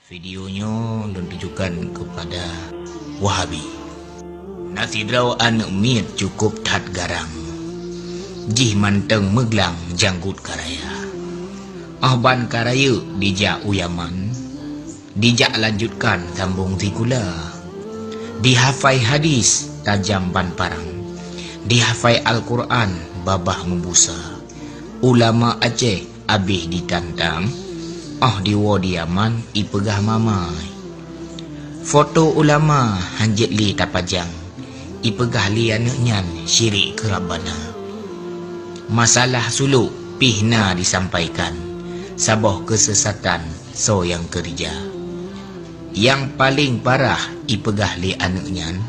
Videonya ditujukan kepada Wahabi. Nasi draw anak miet cukup tat garang. Jih manteng meglang janggut karaya. Ahban karaya dijak uyaman. Dijak lanjutkan sambung tikula. Dihafai hadis tajam ban parang. Dihafai Al-Quran babah membusa. Ulama Aceh abih ditantang. Diwa diaman ipegah mamai. Foto ulama hanjit li tapajang. Ipegah li anaknyan syirik kerabana. Masalah suluk pihna disampaikan. Sabah kesesatan so yang kerja. Yang paling parah ipegah li anaknyan.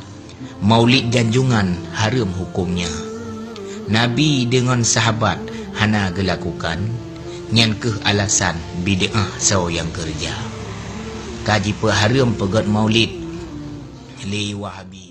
Maulid janjungan haram hukumnya. Nabi dengan sahabat hana gelakukan. Nyan keh alasan bid'ah so yang kerja. Kaji peharam pegat maulid li Wahabi.